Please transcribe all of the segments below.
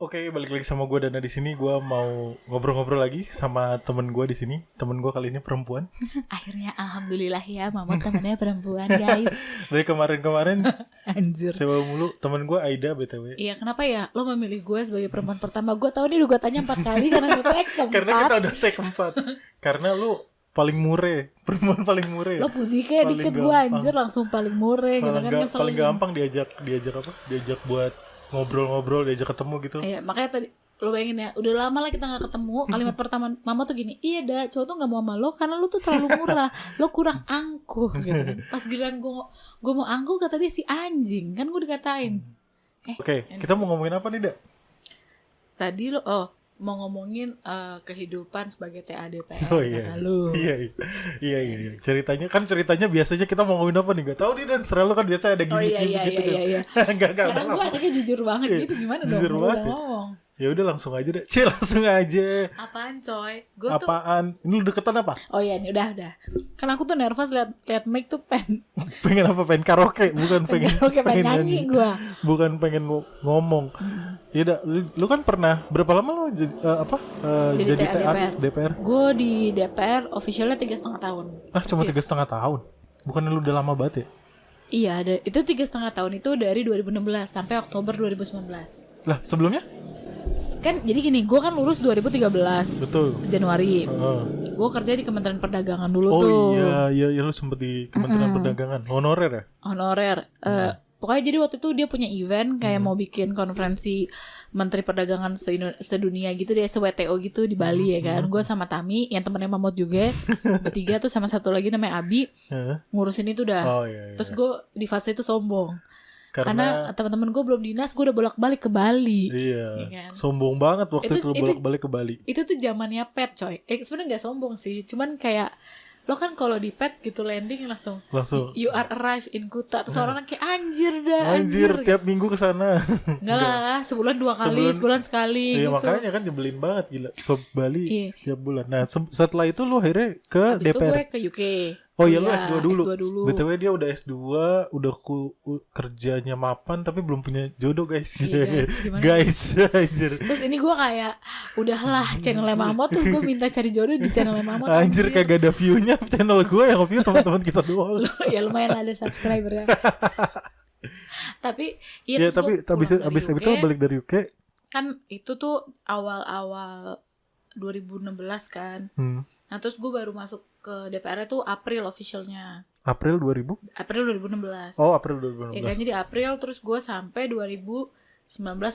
Oke, balik lagi sama gue Dana di sini. Gue mau ngobrol-ngobrol lagi sama temen gue di sini. Temen gue kali ini perempuan. Akhirnya alhamdulillah ya, mama temennya perempuan, guys. Dari kemarin-kemarin Anjir. sewa mulu. Temen gue Aida BTW. Iya, kenapa ya lo memilih gue sebagai perempuan pertama? Gue tahu nih udah gue tanya 4 kali karena di tag keempat. Karena kita udah tag 4. Karena lu paling mure, perempuan paling mure. Lo puji kayak Paling dikit gue gampang. anjir langsung paling mure gitu kan, ngeselin. Paling gampang diajak apa? Diajak buat ngobrol-ngobrol, diajak ketemu gitu. Iya, makanya tadi lo bayangin ya, udah lama lah kita gak ketemu. Kalimat pertama mama tuh gini, iya dah, cowok tuh gak mau sama lo karena lo tuh terlalu murah, lo kurang angkuh gitu kan. Pas giliran gue mau angkuh, kata dia si anjing. Kan gue dikatain. Oke, kita mau ngomongin apa nih, Da? Tadi lo mau ngomongin kehidupan sebagai TADPR. Oh iya. Iya. Ceritanya biasanya kita mau ngomongin apa nih? Gak tahu nih, dan selalu kan biasa ada gimmick-gimmick gitu kan. Iya. Enggak. Karena gue anaknya jujur banget gitu, gimana dong? Jujur Udah banget ya. ngomong. Ya udah langsung aja deh. Langsung aja. Apaan coy? Gue tuh Apaan? Ini lu deketan apa? oh iya nih udah. Kan aku tuh nervous liat mic tuh Pengen apa? Pengen karaoke, bukan pengen nyanyi gue. Bukan pengen ngomong. Ya udah, lu kan pernah berapa lama lu jadi Jadi DPR? Gue di DPR officialnya 3,5 tahun. Cuma Persis. 3,5 tahun. Bukan lu udah lama banget ya? Iya, itu 3,5 tahun itu dari 2016 sampai Oktober 2019. Lah, sebelumnya? Kan jadi gini, gue kan lulus 2013 Betul. Januari. Gue kerja di Kementerian Perdagangan dulu tuh. Oh iya, lu sempet di Kementerian Perdagangan. Honorer ya? Honorer. Pokoknya jadi waktu itu dia punya event kayak mau bikin konferensi Menteri Perdagangan sedunia gitu deh, se-WTO gitu di Bali ya kan. Gue sama Tami yang temennya Mamot juga, bertiga tuh sama satu lagi namanya Abi ngurusin itu dah. Oh iya. Terus gue di fase itu sombong. Karena teman-teman gue belum dinas, gue udah bolak-balik ke Bali. Iya. Ya kan? Sombong banget waktu itu lu bolak-balik ke Bali. Itu tuh zamannya pet coy. Sebenarnya nggak sombong sih, cuman kayak lo kan kalau di pet gitu landing langsung you are arrive in Kuta. Terus orang kayak anjir tiap minggu kesana. Enggak lah, sebulan 2 kali, sebulan sekali iya, gitu. makanya kan nyebelin banget gila ke Bali tiap bulan. Nah setelah itu lu akhirnya ke Habis DPR. itu gue ke UK. Oh iya, lu S2 dulu. BTW dia udah S2, udah kerjanya mapan tapi belum punya jodoh guys. Iya, guys, anjir. Terus ini gue kayak udahlah channelnya Mamot tuh gue minta cari jodoh di channelnya Mamot. Anjir kagak ada view-nya channel gue, yang view teman-teman kita doang. Ya lumayan ada subscriber ya. Tapi ya tapi habis itu balik dari UK. Kan itu tuh awal-awal 2016 kan. Nah terus gue baru masuk ke DPR itu April officialnya. April 2016. Oh, April 2016. Ya kan, jadi April terus gue sampai 2019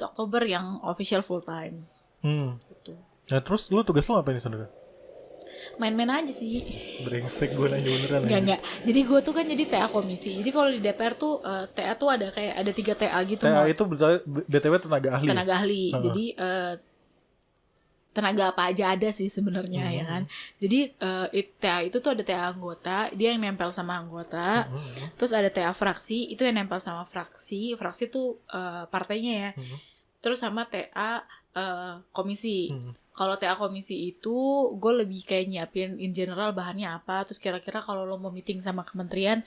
Oktober yang official full time. Gitu. Nah, terus lu tugas lu apa nih sebenarnya? Main-main aja sih. Brengsek gue nanya beneran. Enggak. Jadi gue tuh kan jadi TA komisi. Jadi kalau di DPR tuh TA tuh ada kayak ada 3 TA gitu. TA itu BTW tenaga ahli. Tenaga ahli. Jadi tenaga apa aja ada sih sebenarnya ya kan. Jadi TA itu tuh ada TA anggota, dia yang nempel sama anggota. Terus ada TA fraksi, itu yang nempel sama fraksi. Fraksi tuh partainya ya. Terus sama TA komisi. Kalau TA komisi itu gue lebih kayak nyiapin in general bahannya apa. Terus kira-kira kalau lo mau meeting sama kementerian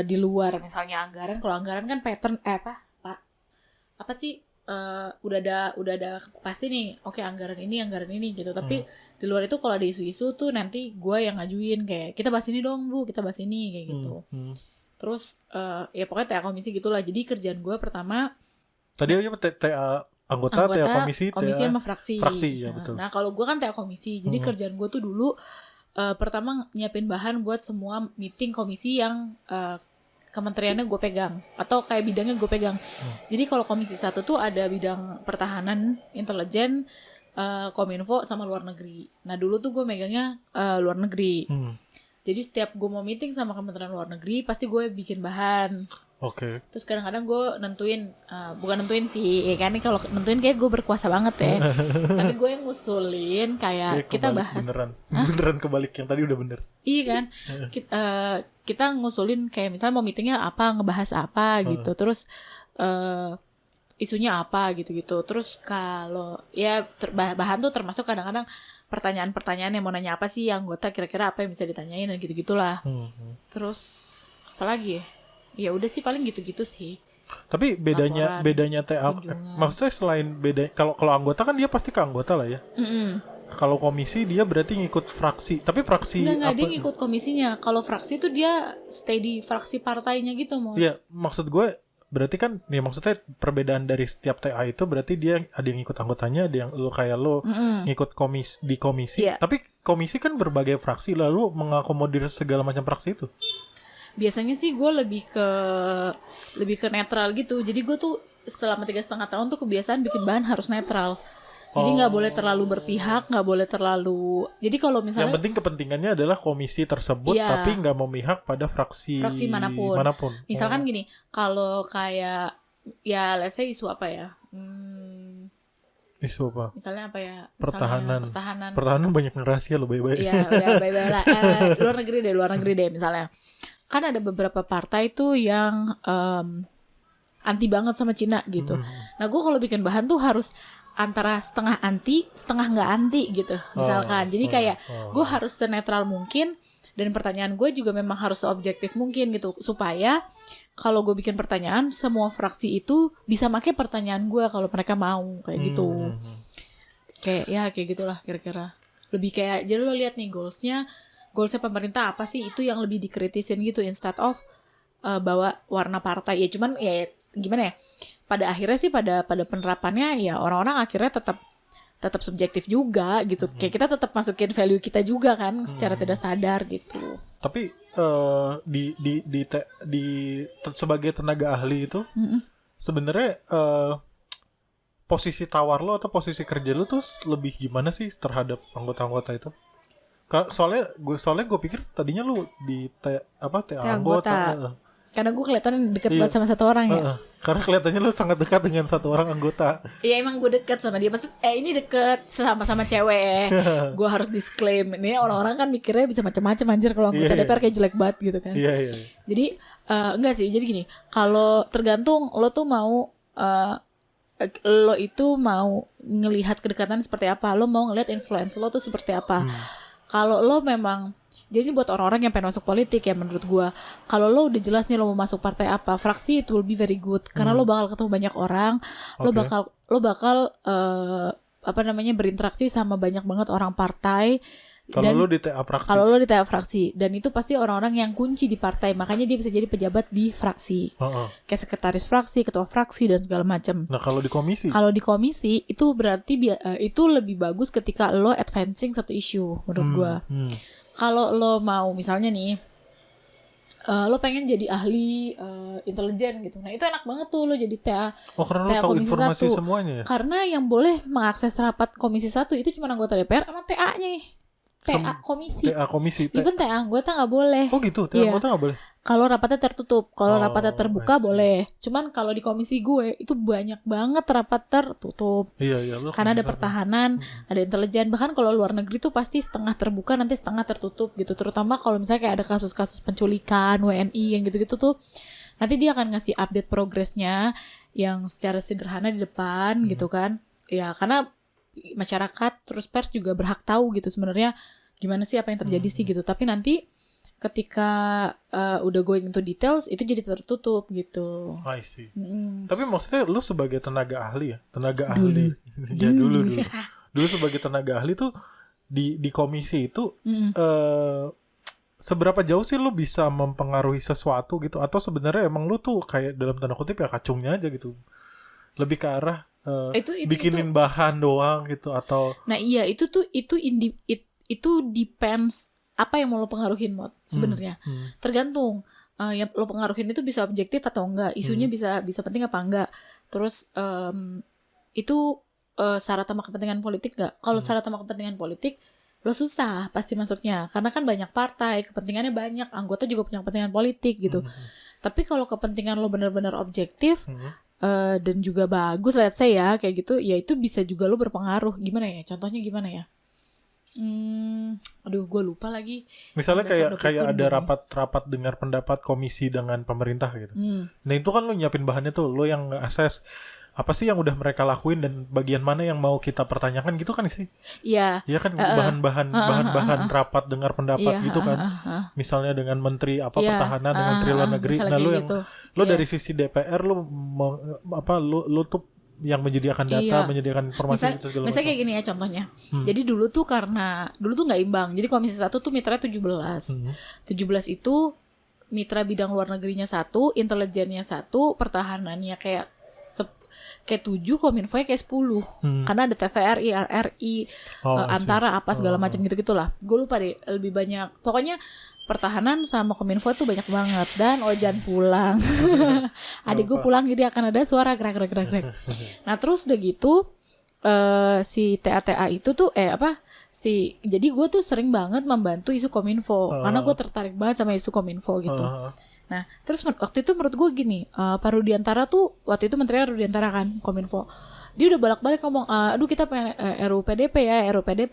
di luar misalnya anggaran. Kalau anggaran kan pattern apa sih? Udah ada pasti nih, oke anggaran ini gitu. Tapi di luar itu kalau ada isu-isu tuh nanti gue yang ngajuin kayak kita bahas ini dong Bu, kita bahas ini kayak gitu. Terus ya pokoknya TA komisi gitulah. Jadi kerjaan gue pertama tadi aja TA anggota TA komisi sama fraksi ya, betul. Nah kalau gue kan TA komisi, jadi kerjaan gue tuh dulu pertama nyiapin bahan buat semua meeting komisi yang kementeriannya gue pegang atau kayak bidangnya gue pegang. Jadi kalau komisi 1 tuh ada bidang pertahanan, intelijen, kominfo sama luar negeri. Nah dulu tuh gue megangnya luar negeri. Jadi setiap gue mau meeting sama kementerian luar negeri pasti gue bikin bahan. Oke. Terus kadang-kadang gue bukan nentuin sih, ya kan? Kalau nentuin kayak gue berkuasa banget ya. Tapi gue yang ngusulin kayak kita bahas. Beneran kebalik, yang tadi udah bener. Iya kan? Kita ngusulin kayak misalnya mau meetingnya apa, ngebahas apa gitu. Terus isunya apa gitu-gitu. Terus kalau ya bahan tuh termasuk kadang-kadang pertanyaan-pertanyaan yang mau nanya apa sih anggota, kira-kira apa yang bisa ditanyain dan gitu-gitulah. Terus apa lagi ya? Ya udah sih paling gitu-gitu sih. Tapi bedanya TA kunjungan. maksudnya selain beda kalau anggota kan dia pasti ke anggota lah ya. Kalau komisi dia berarti ngikut fraksi. Tapi fraksi Enggak, dia ngikut komisinya. Kalau fraksi tuh dia stay di fraksi partainya gitu mau. Iya, maksud gue berarti kan ya maksudnya perbedaan dari setiap TA itu berarti dia ada yang ngikut anggotanya, ada yang lo ngikut komisi. Iya. Tapi komisi kan berbagai fraksi, lalu mengakomodir segala macam fraksi itu. Biasanya sih gue lebih ke netral gitu. Jadi gue tuh selama 3,5 tahun tuh kebiasaan bikin bahan harus netral. Jadi nggak boleh terlalu berpihak, nggak boleh terlalu. Jadi kalau misalnya yang penting kepentingannya adalah komisi tersebut, iya, tapi nggak memihak pada fraksi manapun. Misalkan gini, kalau kayak ya let's say isu apa ya? Isu apa? Misalnya apa ya? Pertahanan. Pertahanan. Pertahanan banyak rahasia lo, baik-baik. Iya, udah baik-baik lah. Luar negeri deh misalnya. Kan ada beberapa partai tuh yang anti banget sama Cina gitu. Nah, gue kalau bikin bahan tuh harus antara setengah anti, setengah nggak anti gitu. Misalkan, jadi kayak gue harus senetral mungkin dan pertanyaan gue juga memang harus seobjektif mungkin gitu supaya kalau gue bikin pertanyaan semua fraksi itu bisa pakai pertanyaan gue kalau mereka mau kayak gitu. Kayak gitulah kira-kira. Lebih kayak jadi lo lihat nih goalsnya pemerintah apa sih, itu yang lebih dikritisin gitu instead of bawa warna partai. Ya cuman ya gimana ya, pada akhirnya sih pada penerapannya ya orang-orang akhirnya tetap subjektif juga gitu. Kayak kita tetap masukin value kita juga kan secara tidak sadar gitu. Tapi sebagai tenaga ahli itu sebenarnya posisi tawar lo atau posisi kerja lo tuh lebih gimana sih terhadap anggota-anggota itu? Soalnya gue pikir tadinya lu di TA anggota. Karena gue kelihatan deket banget sama satu orang ya. Karena kelihatannya lu sangat dekat dengan satu orang anggota. Iya emang gue deket sama dia. Maksud ini deket sama cewek. Gue harus disclaim. Ini orang-orang kan mikirnya bisa macam-macam anjir kalau anggota DPR kayak jelek banget gitu kan. Iya. Jadi enggak sih. Jadi gini, kalau tergantung lo tuh mau lo itu mau ngelihat kedekatan seperti apa. Lo mau ngelihat influence lo tuh seperti apa. Kalau lo memang, jadi buat orang-orang yang pengen masuk politik ya menurut gue, kalau lo udah jelas nih lo mau masuk partai apa, fraksi it will be very good karena lo bakal ketemu banyak orang, lo bakal berinteraksi sama banyak banget orang partai. Kalau lo di TA fraksi. Kalau lo di TA fraksi, dan itu pasti orang-orang yang kunci di partai, makanya dia bisa jadi pejabat di fraksi, kayak sekretaris fraksi, ketua fraksi dan segala macam. Nah kalau di komisi? Kalau di komisi itu berarti itu lebih bagus ketika lo advancing satu isu menurut gue. Kalau lo mau misalnya nih, lo pengen jadi ahli intelijen gitu, nah itu enak banget tuh lo jadi TA. Karena TA lo tahu komisi informasi 1. semuanya ya? Karena yang boleh mengakses rapat komisi 1 itu cuma anggota DPR sama TA-nya. TA komisi. Even TA anggota nggak boleh. Oh gitu, TA anggota nggak boleh? Kalau rapatnya tertutup, kalau rapatnya terbuka boleh. Cuman kalau di komisi gue itu banyak banget rapat tertutup. Iya. Karena ada pertahanan, ada intelijen. Bahkan kalau luar negeri tuh pasti setengah terbuka, nanti setengah tertutup gitu. Terutama kalau misalnya kayak ada kasus-kasus penculikan, WNI yang gitu-gitu tuh. Nanti dia akan ngasih update progresnya yang secara sederhana di depan gitu kan. Ya karena masyarakat terus pers juga berhak tahu gitu sebenarnya gimana sih apa yang terjadi sih gitu. Tapi nanti ketika udah going into details itu jadi tertutup gitu. I see. Tapi maksudnya lu sebagai tenaga ahli ya, ahli ya dulu sebagai tenaga ahli tuh di komisi itu seberapa jauh sih lu bisa mempengaruhi sesuatu gitu, atau sebenarnya emang lu tuh kayak dalam tanda kutip ya kacungnya aja gitu, lebih ke arah bikinin bahan doang gitu atau? Nah iya itu depends apa yang mau lo pengaruhin mod sebenarnya. Tergantung yang lo pengaruhin itu bisa objektif atau enggak, isunya bisa penting apa enggak, terus itu syarat sama kepentingan politik enggak. Kalau syarat sama kepentingan politik lo susah pasti masuknya karena kan banyak partai, kepentingannya banyak, anggota juga punya kepentingan politik gitu. Tapi kalau kepentingan lo benar-benar objektif dan juga bagus, let's say ya kayak gitu, ya itu bisa juga lo berpengaruh. Gimana ya? Contohnya gimana ya? Aduh gue lupa lagi. Misalnya kayak ada rapat dengar pendapat komisi dengan pemerintah gitu. Nah itu kan lo nyiapin bahannya tuh, lo yang nge-assess apa sih yang udah mereka lakuin dan bagian mana yang mau kita pertanyakan gitu kan sih? Iya. Iya kan bahan-bahan rapat dengar pendapat gitu kan. Misalnya dengan menteri pertahanan dengan menteri luar negeri. Nah lu yang lu dari sisi DPR lu lu tuh yang menyediakan data, menyediakan informasi gitu segala macam. Misalnya kayak gini ya contohnya. Jadi dulu tuh nggak imbang. Jadi Komisi 1 tuh mitranya 17. 17 itu mitra bidang luar negerinya 1, intelijennya 1, pertahanannya kayak 7, Kominfo kayak 10. Karena ada TVRI, RRI, Antara apa segala macam gitu-gitulah. Gue lupa deh, lebih banyak. Pokoknya pertahanan sama Kominfo tuh banyak banget. Dan Ojan pulang. Adik gue pulang jadi akan ada suara gerak. Nah, terus udah gitu si TA itu tuh jadi gue tuh sering banget membantu isu Kominfo karena gue tertarik banget sama isu Kominfo gitu. Nah, terus waktu itu menurut gue gini, Pak Rudiantara tuh, waktu itu Menterinya Rudiantara kan, Kominfo. Dia udah bolak-balik ngomong, aduh kita pengen RUU PDP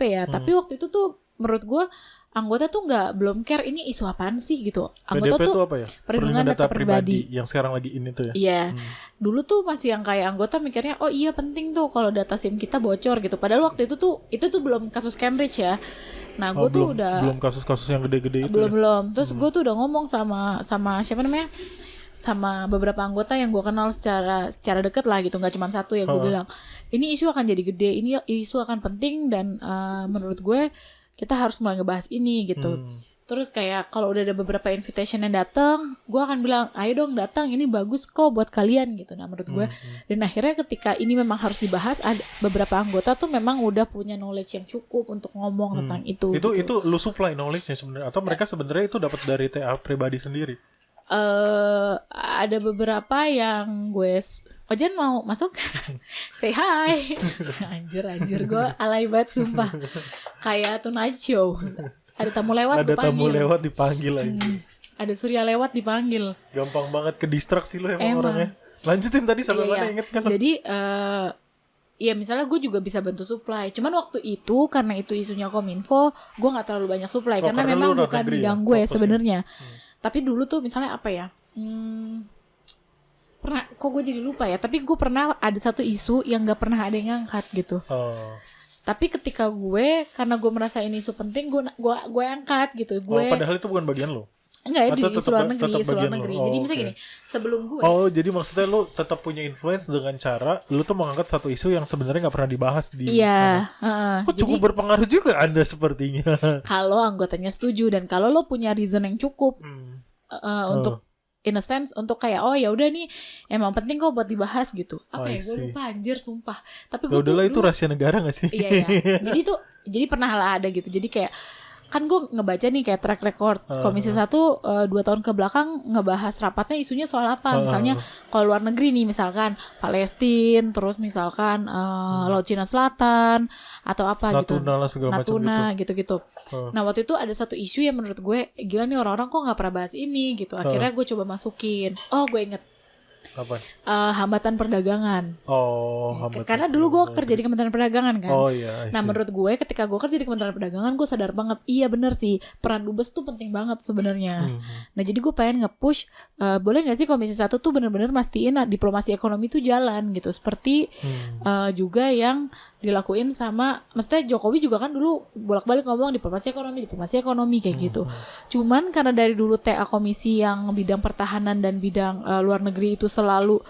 ya. Tapi waktu itu tuh menurut gue, anggota tuh belum care ini isu apaan sih gitu. Anggota PDP tuh apa ya? Perlindungan data pribadi. Yang sekarang lagi ini tuh ya? Iya. Dulu tuh masih yang kayak anggota mikirnya, oh iya penting tuh kalau data SIM kita bocor gitu. Padahal waktu itu tuh belum kasus Cambridge ya. Nah, gue tuh belum kasus-kasus yang gede-gede itu. Belum. Terus gue tuh udah ngomong sama siapa namanya? Sama beberapa anggota yang gue kenal secara dekat lah gitu, nggak cuma satu ya. Gue bilang, ini isu akan jadi gede, ini isu akan penting dan menurut gue kita harus mulai ngebahas ini gitu. Terus kayak kalau udah ada beberapa invitation yang datang, gue akan bilang, ayo dong datang, ini bagus kok buat kalian gitu. Nah menurut gue, dan akhirnya ketika ini memang harus dibahas, ada beberapa anggota tuh memang udah punya knowledge yang cukup untuk ngomong tentang itu. Itu lu supply knowledge-nya sebenarnya, atau mereka sebenarnya itu dapat dari TA pribadi sendiri? Ada beberapa yang gue Ojan mau masuk say hi. anjir gue alay banget sumpah, kayak Tonight Show, ada tamu lewat dipanggil lagi. Ada Surya lewat dipanggil. Gampang banget ke distraksi lu emang orangnya. Lanjutin tadi sampai mana inget kan? Jadi ya misalnya gue juga bisa bantu supply. Cuman waktu itu karena itu isunya Kominfo, gue nggak terlalu banyak supply karena memang bukan bidang gue sebenarnya. Tapi dulu tuh misalnya apa ya? Pernah, kok gue jadi lupa ya. Tapi gue pernah ada satu isu yang nggak pernah ada yang ngangkat gitu. Tapi ketika karena gue merasa ini isu penting, gue angkat gitu. Padahal itu bukan bagian lo. Enggak ya, di isu luar negeri. Jadi misalnya gini, sebelum gue jadi maksudnya lu tetap punya influence dengan cara lu tuh mengangkat satu isu yang sebenarnya nggak pernah dibahas di cukup berpengaruh juga Anda sepertinya. Kalau anggotanya setuju dan kalau lo punya reason yang cukup untuk in a sense untuk kayak ya udah nih emang penting kok buat dibahas gitu. Gue lupa anjir sumpah. Tapi gue tuh itu rahasia negara nggak sih? Iya. Jadi pernah lah ada gitu. Jadi kayak kan gue ngebaca nih kayak track record Komisi 1 2 tahun ke belakang ngebahas rapatnya isunya soal apa. Misalnya kalau luar negeri nih misalkan Palestina, terus misalkan Laut Cina Selatan atau apa Natuna gitu. Nah waktu itu ada satu isu yang menurut gue gila nih orang-orang kok gak pernah bahas ini gitu. Akhirnya gue coba masukin. Gue inget apa? Hambatan perdagangan. Karena dulu gue kerja di Kementerian Perdagangan kan. Nah menurut gue ketika gue kerja di Kementerian Perdagangan gue sadar banget, iya bener sih peran dubes tuh penting banget sebenarnya. Nah jadi gue pengen nge-push boleh gak sih Komisi 1 tuh bener-bener mastiin diplomasi ekonomi tuh jalan gitu. Seperti juga yang dilakuin sama, maksudnya Jokowi juga kan dulu bolak-balik ngomong diplomasi ekonomi kayak gitu. Cuman karena dari dulu TA komisi yang bidang pertahanan dan bidang luar negeri itu selalu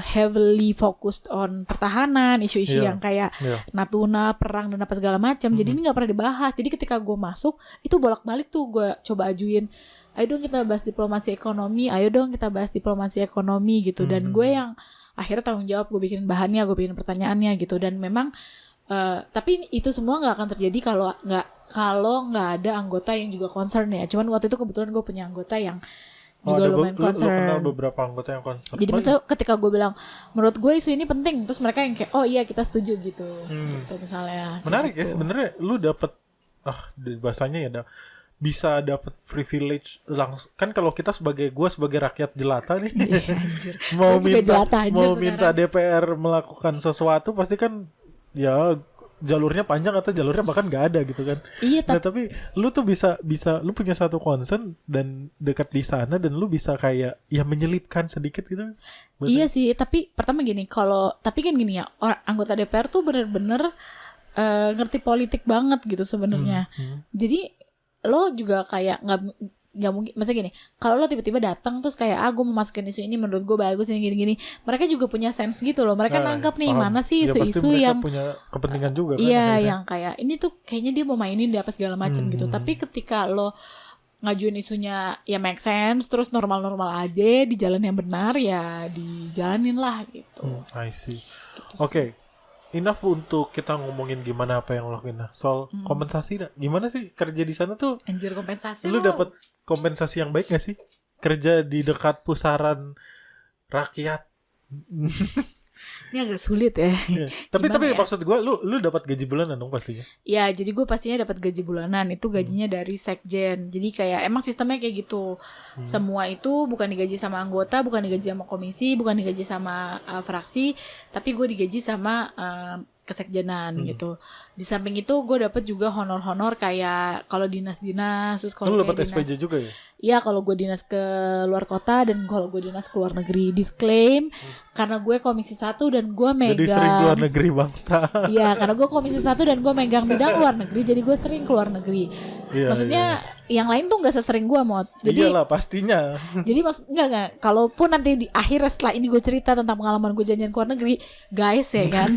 heavily focused on pertahanan, isu-isu yang kayak Natuna, perang dan apa segala macam. Jadi ini nggak pernah dibahas. Jadi ketika gue masuk itu bolak-balik tuh gue coba ajuin, ayo dong kita bahas diplomasi ekonomi gitu. Dan gue yang akhirnya tanggung jawab, gue bikin bahannya, gue bikin pertanyaannya gitu. Dan memang tapi itu semua nggak akan terjadi kalau nggak ada anggota yang juga concern ya. Cuman waktu itu kebetulan gue punya anggota yang juga lumayan concern. Lu kenal beberapa anggota yang concern. Jadi maksudnya ketika gue bilang menurut gue isu ini penting, terus mereka yang kayak iya kita setuju gitu. Gitu misalnya. Menarik gitu. Ya sebenarnya lu dapet bahasanya ya bisa dapat privilege langsung kan. Kalau kita sebagai rakyat jelata nih mau minta DPR melakukan sesuatu pasti kan ya jalurnya panjang atau jalurnya bahkan nggak ada gitu kan. Iya, Nah tapi lu tuh bisa lu punya satu concern dan dekat di sana dan lu bisa kayak ya menyelipkan sedikit gitu. iya sih, tapi pertama gini, tapi kan gini ya, anggota DPR tuh bener-bener ngerti politik banget gitu sebenarnya. Jadi lo juga kayak nggak mungkin, maksudnya gini, kalau lo tiba-tiba datang terus kayak gue mau masukin isu ini menurut gue bagus ini gini-gini, mereka juga punya sense gitu loh, mereka nangkap nih paham. mana sih Ya, isu-isu yang punya kepentingan juga kan. iya akhirnya. yang kayak ini tuh kayaknya dia mau mainin dia apa segala macem gitu. Tapi ketika lo ngajuin isunya ya make sense, terus normal-normal aja di jalan yang benar, ya dijalanin lah gitu. I see. Gitu Oke. Enough untuk kita ngomongin gimana apa yang lo lakuin. Nah, soal kompensasi dah. Gimana sih kerja di sana tuh? Anjir, kompensasi Lu dapat kompensasi yang baik gak sih? Kerja di dekat pusaran rakyat. ini agak sulit ya. Ya. Tapi Gimana ya? maksud gue lu dapat gaji bulanan dong pastinya. Ya, jadi gue pastinya dapat gaji bulanan. Itu gajinya dari sekjen. Jadi kayak emang sistemnya kayak gitu. Semua itu bukan digaji sama anggota, bukan digaji sama komisi, bukan digaji sama fraksi, tapi gue digaji sama kesekjenan gitu. Di samping itu gue dapat juga honor-honor kayak kalau dinas-dinas, terus kalau Lu kayak dapat SPJ juga ya? Iya, kalau gue dinas ke luar kota dan kalau gue dinas ke luar negeri. Disclaim, karena gue komisi 1 dan gue megang. Jadi sering keluar negeri bangsa. Iya, karena gue komisi 1 dan gue megang bidang luar negeri, jadi gue sering keluar negeri. Iya, Maksudnya yang lain tuh nggak sesering gue, Mot. Jadi iyalah pastinya. jadi enggak. Kalaupun nanti di akhir setelah ini gue cerita tentang pengalaman gue jalan ke luar negeri, guys ya kan.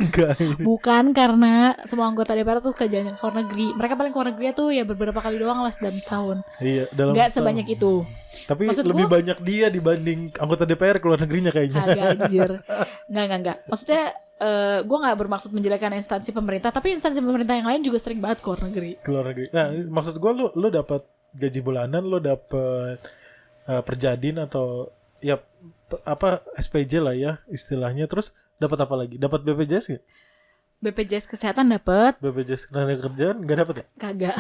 Bukan karena semua anggota DPR tuh ke jalan ke luar negeri. Mereka paling ke luar negeri tuh ya beberapa kali doang lah dalam setahun. Iya, dalam Nggak setahun. sebanyak itu. Tapi Maksud lebih gua- banyak dia dibanding anggota DPR ke luar negerinya kayaknya. Agak anjir. Enggak. Maksudnya gue nggak bermaksud menjelekkan instansi pemerintah, tapi instansi pemerintah yang lain juga sering banget ke luar negeri. Ke luar negeri. Nah, maksud gue lu dapat gaji bulanan, lu dapat perjadin atau ya apa SPJ lah ya istilahnya. Terus dapat apa lagi? Dapat BPJS nggak? BPJS kesehatan dapat. BPJS tenaga kerjaan nggak dapat ya? Kagak.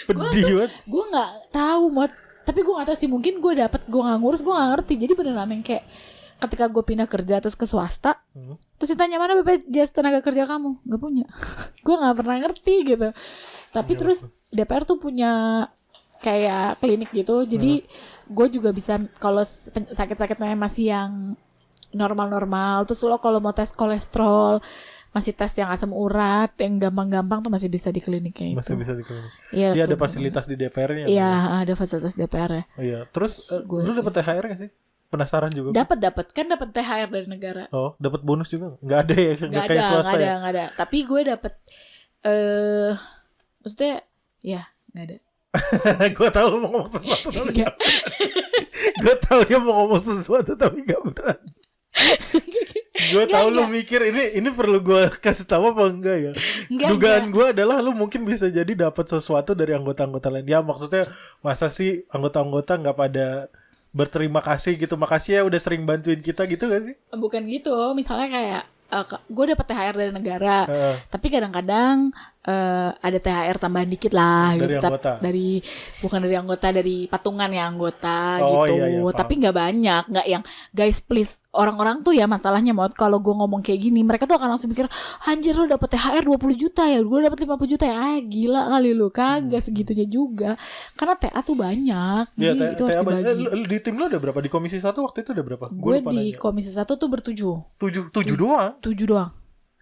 Pedih banget. Gue nggak tahu, Mot. Tapi gue nggak tahu sih, mungkin gue dapat, gue nggak ngurus, gue nggak ngerti. Jadi beneran yang kayak ketika gue pindah kerja terus ke swasta, terus ditanya mana BPJS tenaga kerja kamu, nggak punya. Gue nggak pernah ngerti gitu. Tapi terus DPR tuh punya kayak klinik gitu, jadi gue juga bisa kalau sakit-sakitnya masih yang normal-normal, terus lo kalau mau tes kolesterol, masih tes yang asam urat, yang gampang-gampang tuh masih bisa di kliniknya itu. Masih bisa di klinik. Iya, Dia ada fasilitas di DPR-nya. Iya, ada fasilitas DPR ya. Iya. Terus Gue- lu dapat THR nggak sih? Penasaran juga. Dapat kan dapat THR dari negara. Oh, dapat bonus juga? Nggak ada ya? Nggak kayak swasta ya? Nggak ada. Tapi gue dapat maksudnya ya nggak ada. Gue tahu lu mau ngomong sesuatu tapi Nggak. gue tahu dia mau ngomong sesuatu tapi nggak berani. Gue tahu lu mikir ini perlu gue kasih tahu apa enggak ya? Dugaan gue adalah lu mungkin bisa jadi dapat sesuatu dari anggota-anggota lain. Ya maksudnya masa sih anggota-anggota nggak pada berterima kasih gitu, makasih ya udah sering bantuin kita gitu gak sih? Bukan gitu, misalnya kayak gue dapat THR dari negara, tapi kadang-kadang ada THR tambahan dikit lah Dari gitu. anggota? Bukan dari anggota, dari patungan ya anggota Oh, gitu. iya, paham. Tapi nggak banyak, nggak yang guys please, orang-orang tuh ya masalahnya mau kalau gue ngomong kayak gini, mereka tuh akan langsung pikir anjir lo dapet THR 20 juta ya, gue dapet 50 juta ya, gila kali lu, kagak segitunya juga, karena TA tuh banyak, Ya, jadi itu harus dibagi. di tim lu ada berapa? Di komisi 1 waktu itu ada berapa? Gue di komisi 1 tuh bertujuh 7 doang. 7 doang.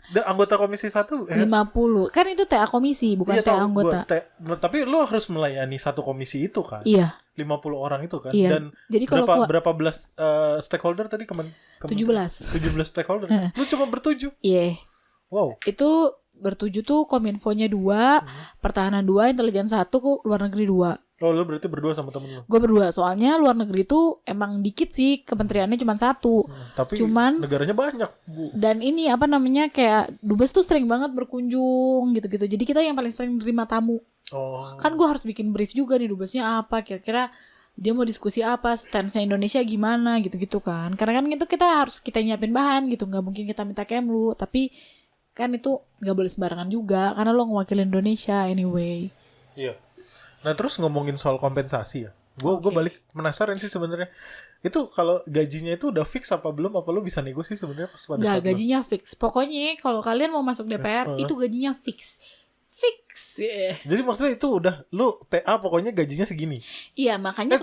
Dan anggota komisi 1 50. Kan itu TA komisi, bukan iya, TA tahu, anggota. tapi lu harus melayani satu komisi itu kan. Iya. 50 orang itu kan. Iya. Dan Jadi kalau berapa belas stakeholder tadi 17. 17 stakeholder. Lu cuma bertujuh. Iya. Wow. Itu bertujuh tuh kominfonya 2, pertahanan 2, intelijen 1, luar negeri 2. Oh, lu berarti berdua sama temen lu. Gue berdua, soalnya luar negeri tuh emang dikit sih, kementeriannya cuma 1. Tapi Cuman negaranya banyak, Bu. dan ini apa namanya kayak dubes tuh sering banget berkunjung gitu-gitu. Jadi kita yang paling sering terima tamu. Oh. Kan gue harus bikin brief juga nih, dubesnya apa, kira-kira dia mau diskusi apa, stance Indonesia gimana gitu-gitu kan. Karena kan itu kita nyiapin bahan gitu, nggak mungkin kita minta Kemlu, tapi kan itu nggak boleh sembarangan juga karena lo ngewakilin Indonesia anyway. Iya. Nah, terus ngomongin soal kompensasi ya. Gue balik penasaran sih sebenarnya. Itu kalau gajinya itu udah fix apa belum? Apa lu bisa nego sih sebenarnya pas pada Nggak, saat gajinya fix. Pokoknya kalau kalian mau masuk DPR itu gajinya fix. Fix. Jadi maksudnya itu udah lu TA pokoknya gajinya segini. Iya, makanya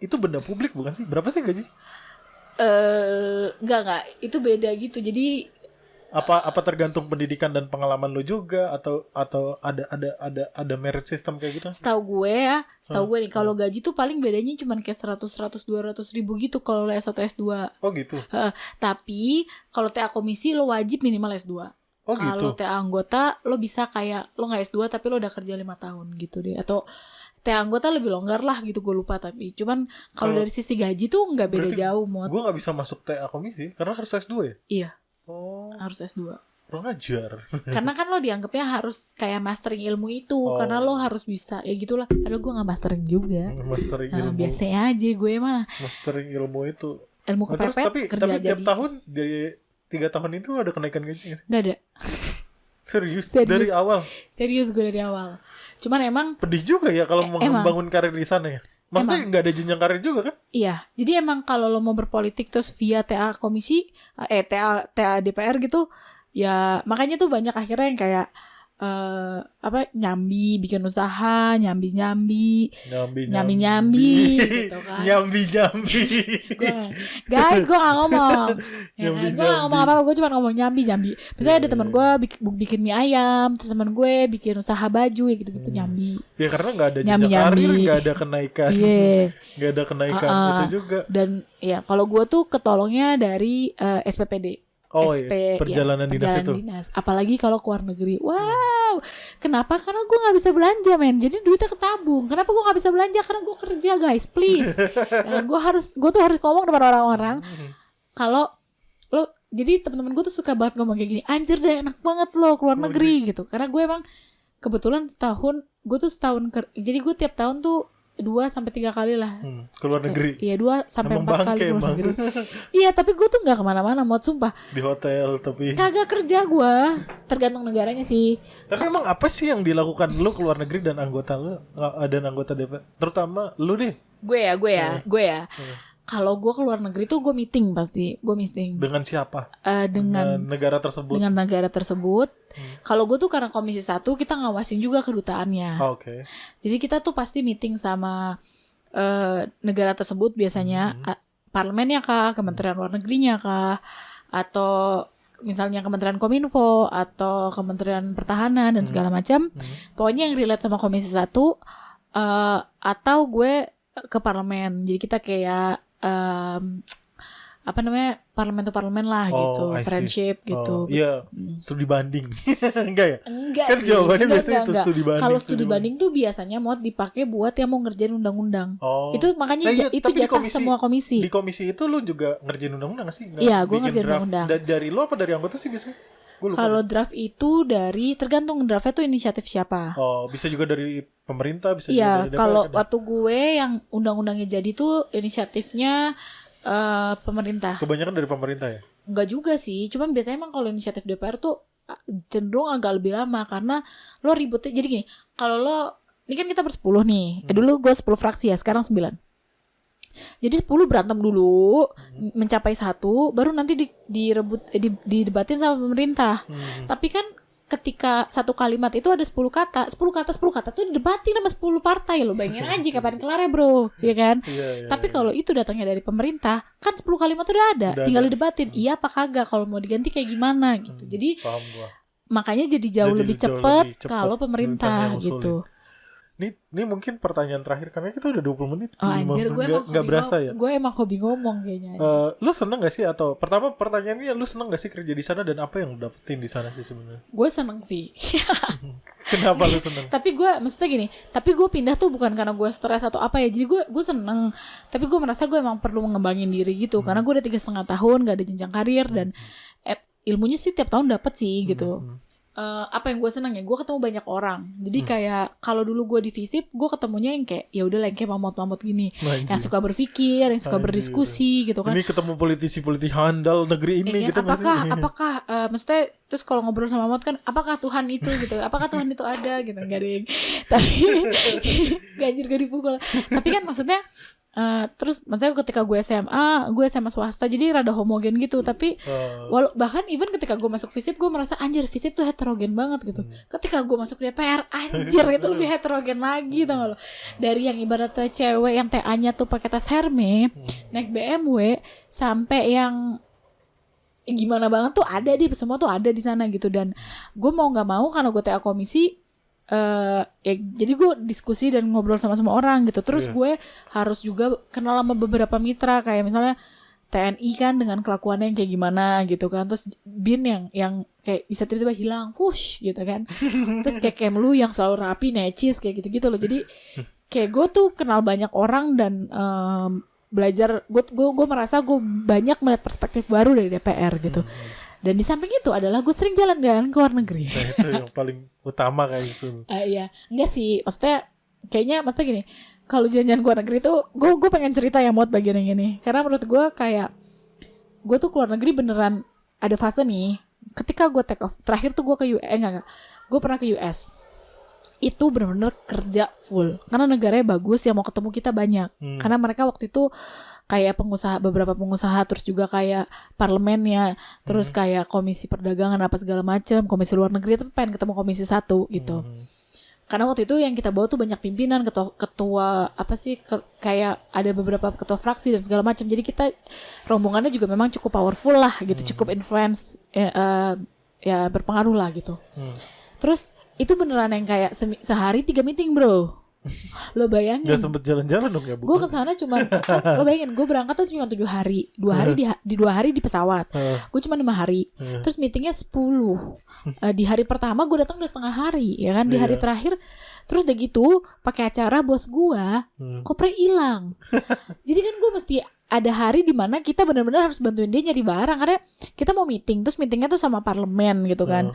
Itu benda publik bukan sih? Berapa sih gaji? enggak, itu beda gitu. Jadi Apa tergantung pendidikan dan pengalaman lu juga atau ada merit system kayak gitu? setahu gue nih kalau gaji tuh paling bedanya cuma kayak 100 200 ribu gitu kalau lo S1 S2. Oh gitu. Tapi kalau TA komisi lo wajib minimal S2. Oh Kalau gitu. TA anggota lo bisa kayak lo nggak S2 tapi lo udah kerja 5 tahun gitu deh. Atau TA anggota lebih longgar lah gitu, gue lupa. Tapi cuman kalau dari sisi gaji tuh nggak beda jauh Mot. Gue nggak bisa masuk TA komisi karena harus S2 ya? Iya. Oh, Harus S2. kurang ajar. Karena kan lo dianggapnya harus kayak mastering ilmu itu. Karena lo harus bisa ya gitulah. Padahal gue gak mastering juga. Mastering ilmu. Biasanya aja gue mah. Mastering ilmu itu. Ilmu Terus kepepet kerja tapi jadi. tiap tahun dari 3 tahun itu ada kenaikan gaji nggak sih? Gak ada. Serius? Dari awal? Serius gue dari awal. Cuman emang pedih juga ya kalau mau membangun karir di sana ya. Maksudnya nggak ada jenjang karir juga kan? Iya. Jadi emang kalau lo mau berpolitik terus via TA komisi, TA DPR gitu, ya makanya tuh banyak akhirnya yang kayak nyambi bikin usaha, nyambi gitu kan. Nyambi. Guys, gue gak ngomong. Ya kan? Gue gak ngomong apa-apa, gue cuma ngomong nyambi. Misalnya ada teman gue bikin mie ayam, terus teman gue bikin usaha baju ya gitu-gitu nyambi. Ya karena gak ada jenjang karir, gak ada kenaikan. Gak ada kenaikan itu juga. Dan ya kalau gue tuh ketolongnya dari SPPD. Perjalanan dinas itu. Apalagi kalau ke luar negeri. Wow. Kenapa? Karena gue gak bisa belanja men. Jadi duitnya ketabung. Kenapa gue gak bisa belanja? Karena gue kerja guys. Please. Gue tuh harus ngomong depan orang-orang. Kalau lo, jadi teman-teman gue tuh suka banget ngomong kayak gini. Anjir deh, enak banget lo ke luar negeri gitu. Karena gue emang kebetulan setahun jadi gue tiap tahun tuh 2-3 kali lah ke luar negeri. Iya 2-4 kali ke luar negeri. Iya tapi gue tuh nggak kemana-mana mau sumpah. Di hotel tapi. Kagak kerja gue. Tergantung negaranya sih. Tapi emang apa sih yang dilakukan lu ke luar negeri dan anggota DPR? Terutama lu deh. Gue ya. Kalau gue ke luar negeri tuh gue meeting pasti. Gue meeting. Dengan siapa? Dengan negara tersebut. Dengan negara tersebut. Kalau gue tuh karena komisi 1 kita ngawasin juga kedutaannya. Oke. Jadi kita tuh pasti meeting sama negara tersebut biasanya parlemennya kah, Kementerian Luar Negerinya kah, atau misalnya Kementerian Kominfo atau Kementerian Pertahanan dan segala macam. Pokoknya yang relate sama komisi 1 atau gue ke parlemen. Jadi kita kayak parlemen lah gitu, friendship gitu. Iya, studi banding. Enggak ya? Enggak kan sih. Jawabannya biasanya itu studi banding. Kalau studi banding tuh biasanya mau dipakai buat yang mau ngerjain undang-undang. Itu makanya itu jatah semua komisi. Di komisi itu lu juga ngerjain undang-undang gak sih? Iya, gue ngerjain undang-undang. Dari lu apa dari anggota sih biasanya? Kalau draft itu tergantung draftnya tuh inisiatif siapa. Bisa juga dari pemerintah, bisa juga Iya, dari DPR. kalau waktu gue yang undang-undangnya jadi tuh inisiatifnya pemerintah. Kebanyakan dari pemerintah ya? Enggak juga sih, cuman biasanya emang kalau inisiatif DPR tuh cenderung agak lebih lama karena lo ributnya. Jadi gini, kalau ini kan kita bersepuluh nih. Dulu gue 10 fraksi ya, sekarang 9. Jadi 10 berantem dulu, mencapai 1, baru nanti didebatin sama pemerintah. Tapi kan ketika satu kalimat itu ada 10 kata tuh didebatin sama 10 partai lo. Bayangin aja kapan kelar ya bro, ya kan? Tapi kalau itu datangnya dari pemerintah, kan 10 kalimat udah ada, tinggal didebatin. Iya apa kagak, kalau mau diganti kayak gimana gitu. Jadi makanya jadi jauh lebih cepet kalau pemerintah gitu. Ini mungkin pertanyaan terakhir karena kita udah 20 menit. Oh anjir, gue emang gak berasa ya. Gue emang hobi ngomong kayaknya. Lu seneng gak sih, atau pertama pertanyaannya lu seneng gak sih kerja di sana dan apa yang lu dapetin di sana sih sebenarnya? Gue seneng sih. Kenapa lu seneng? Tapi gue maksudnya gini, tapi gue pindah tuh bukan karena gue stres atau apa ya. Jadi gue seneng. Tapi gue merasa gue emang perlu mengembangin diri gitu. Karena gue udah 3,5 tahun gak ada jenjang karir dan ilmunya sih tiap tahun dapet sih gitu. apa yang gue seneng ya, gue ketemu banyak orang. Jadi kayak kalau dulu gue di FISIP, gue ketemunya yang kayak ya udah lah, yang kayak mamot-mamot gini, yang suka berpikir, yang suka berdiskusi gitu kan. Ini ketemu politisi-politisi handal negeri ini gitu. Apakah maksudnya terus kalau ngobrol sama mamot kan, apakah Tuhan itu gitu, apakah Tuhan itu ada gitu, nggak ada yang tapi ganjir gak dipukul. Tapi kan maksudnya terus maksudnya ketika gue SMA swasta, jadi rada homogen gitu. Tapi bahkan even ketika gue masuk FISIP, gue merasa anjir FISIP tuh heterogen banget gitu. Ketika gue masuk DPR, anjir itu lebih heterogen lagi, tau gak lo? Dari yang ibaratnya cewek yang TA-nya tuh pakai tas Hermes, naik BMW, sampai yang gimana banget tuh ada di semua tuh ada di sana gitu. Dan gue mau nggak mau karena gue TA komisi, ya jadi gue diskusi dan ngobrol sama orang gitu. Terus gue harus juga kenal sama beberapa mitra, kayak misalnya TNI kan dengan kelakuannya yang kayak gimana gitu kan. Terus BIN yang kayak bisa tiba-tiba hilang, fush gitu kan. Terus kayak Kemlu yang selalu rapi, necis kayak gitu-gitu loh. Jadi kayak gue tuh kenal banyak orang dan belajar. Gue merasa gue banyak melihat perspektif baru dari DPR gitu. Dan di samping itu adalah gue sering jalan-jalan ke luar negeri. Nah, itu yang paling utama kayak gitu. Iya, enggak sih. Maksudnya gini, kalau jalan-jalan ke luar negeri tuh gue pengen cerita ya Mot bagian yang ini. Karena menurut gue kayak gue tuh ke luar negeri beneran ada fase nih. Ketika gue take off, terakhir tuh gue ke US, gue pernah ke US. Itu benar-benar kerja full karena negaranya bagus, yang mau ketemu kita banyak. Karena mereka waktu itu kayak beberapa pengusaha, terus juga kayak parlemennya, terus kayak komisi perdagangan apa segala macam, komisi luar negeri, itu pengen ketemu komisi 1 gitu. Karena waktu itu yang kita bawa tuh banyak pimpinan, ketua apa sih, kayak ada beberapa ketua fraksi dan segala macam. Jadi kita rombongannya juga memang cukup powerful lah gitu, cukup influence ya berpengaruh lah gitu. Terus itu beneran yang kayak sehari 3 meeting bro. Lo bayangin. Gak sempet jalan-jalan dong ya Bu? Gue kesana cuma lo bayangin, gue berangkat tuh cuma 7 hari. 2 hari di 2 hari di pesawat. Gue cuma 5 hari. Terus meetingnya 10. Di hari pertama gue datang udah setengah hari, ya kan. Di hari terakhir terus udah gitu pakai acara bos gue koper hilang. Jadi kan gue mesti ada hari di mana kita benar-benar harus bantuin dia nyari barang, karena kita mau meeting. Terus meetingnya tuh sama parlemen gitu kan.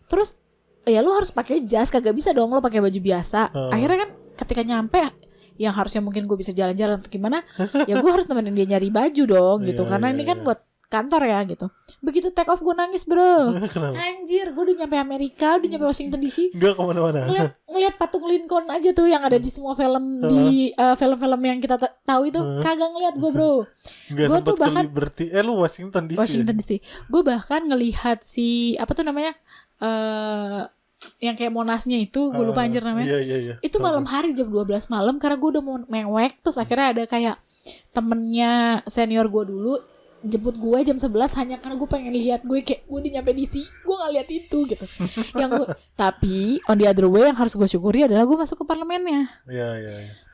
Terus ya lo harus pakai jas, kagak bisa dong lo pakai baju biasa. Akhirnya kan ketika nyampe, yang harusnya mungkin gue bisa jalan-jalan atau gimana, ya gue harus temenin dia nyari baju dong gitu. Karena ini kan buat kantor ya gitu. Begitu take off gue nangis bro. Anjir, gue udah nyampe Amerika, udah nyampe Washington DC. Enggak kemana-mana. Ngeliat patung Lincoln aja tuh yang ada di semua film, di film-film yang kita tahu itu, kagak ngeliat gue bro. Gue tuh bahkan lu Washington DC. Gue bahkan ngelihat si apa tuh namanya, yang kayak Monasnya itu, gue lupa anjir namanya. Iya. Itu malam hari jam 12 malam, karena gue udah mau mewek. Terus akhirnya ada kayak temennya senior gue dulu jemput gue jam 11 hanya karena gue pengen lihat, gue kayak gue udah nyampe DC, gue nggak lihat itu gitu. Tapi on the other way yang harus gue syukuri adalah gue masuk ke parlemennya. Iya.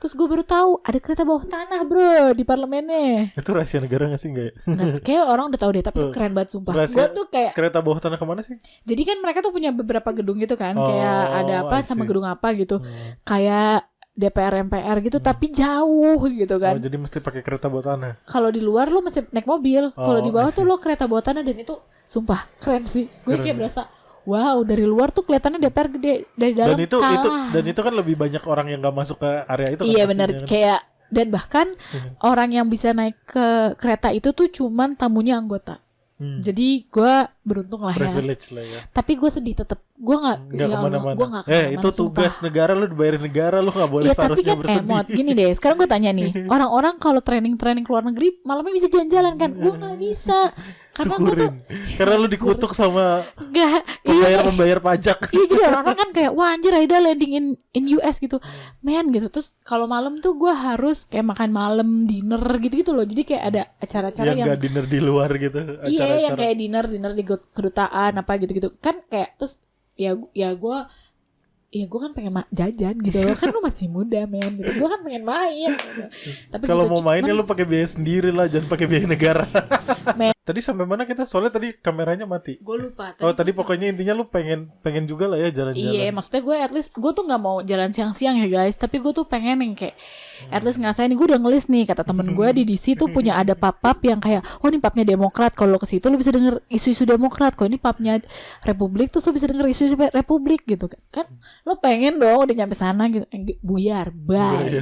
Terus gue baru tahu ada kereta bawah tanah bro di parlemennya. Itu rahasia negara nggak sih? Nggak ya? Kayak orang udah tahu deh, tapi itu keren banget sumpah. Gue tuh kayak kereta bawah tanah kemana sih? Jadi kan mereka tuh punya beberapa gedung gitu kan, kayak ada apa sama gedung apa gitu, kayak DPR MPR gitu, tapi jauh gitu kan. Jadi mesti pakai kereta bawah tanah. Kalau di luar lo mesti naik mobil. Kalau di bawah tuh lo kereta bawah tanah, dan itu sumpah keren sih. Gue kayak berasa wow, dari luar tuh kelihatannya DPR gede, dari dalam kalah. Dan itu kan lebih banyak orang yang gak masuk ke area itu. Iya benar, kayak dan bahkan orang yang bisa naik ke kereta itu tuh cuman tamunya anggota. Jadi gue beruntung lah ya. Privilege lah ya. Tapi gue sedih tetap. Gue nggak kemana-mana. Gue nggak kemana-mana. Itu tugas sumpah. negara, lu dibayarin negara, lu nggak boleh ya, seharusnya tapi kan, bersedih. Mod, gini deh. Sekarang gue tanya nih, orang-orang kalau training ke luar negeri malamnya bisa jalan-jalan kan? Gue nggak bisa. Karena gue tuh karena lu dikutuk sama membayar pajak. Iya, jadi orang-orang kan kayak wah anjir Aida landing in US gitu, men gitu. Terus kalau malam tuh gue harus kayak makan malam, dinner gitu loh. Jadi kayak ada acara-acara yang gak dinner di luar gitu. Iya, yang kayak dinner di kedutaan apa gitu-gitu kan, kayak terus ya gue kan pengen jajan gitu loh. Kan lu masih muda men gitu. Gue kan pengen main gitu. Tapi kalau gitu, mau main ya lu pakai biaya sendiri lah, jangan pakai biaya negara. Tadi sampai mana kita? Soalnya tadi kameranya mati. Gue lupa. Tadi gua pokoknya intinya lu pengen juga lah ya jalan-jalan. Iya, maksudnya gue at least gue tuh nggak mau jalan siang-siang ya guys, tapi gue tuh pengen yang kayak at least ngerasain nih, gue udah ngelis nih kata temen gue di DC tuh punya ada pub yang kayak oh ini pubnya Demokrat, kalau lo ke situ lo bisa denger isu-isu Demokrat, kalau ini pubnya Republik tuh lo bisa denger isu-isu Republik gitu kan, lo pengen dong udah nyampe sana gitu buyar bye.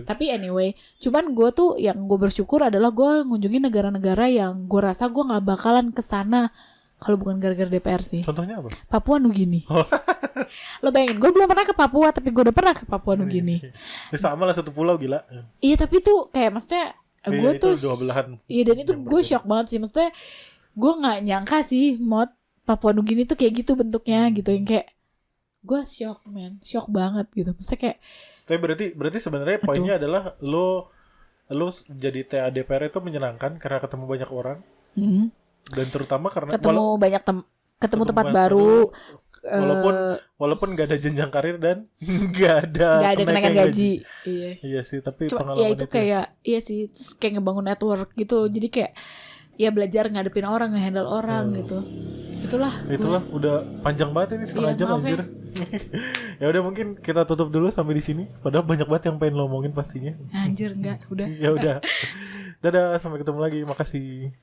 Tapi anyway, cuman gue tuh yang gue bersyukur adalah gue ngunjungi negara-negara yang gue rasa gue nggak bakalan kesana kalau bukan gara-gara DPR sih. Contohnya apa? Papua Nugini. Lo bayangin, gue belum pernah ke Papua, tapi gue udah pernah ke Papua Nugini. Ya sama lah, satu pulau gila. Iya, tapi tuh kayak maksudnya gue tuh dua belahan. Iya, dan itu gue shock banget sih. Maksudnya gue nggak nyangka sih Papua Nugini tuh kayak gitu bentuknya gitu, yang kayak gue shock banget gitu. Maksudnya kayak. Tapi berarti sebenarnya poinnya adalah lo jadi TA DPR itu menyenangkan karena ketemu banyak orang. Dan terutama karena ketemu ketemu tempat baru, walaupun gak ada jenjang karir dan gak ada kenaikan gaji. Iya sih, tapi pengalaman itu kayak iya sih, terus kayak ngebangun network gitu, jadi kayak ya belajar ngadepin orang, ngehandle orang gitu. Itulah udah panjang banget ini, setengah jam anjir. Ya udah, mungkin kita tutup dulu sampai di sini. Padahal banyak banget yang pengen lo omongin pastinya. Anjir, enggak, udah. Ya udah. Dadah, sampai ketemu lagi. Makasih.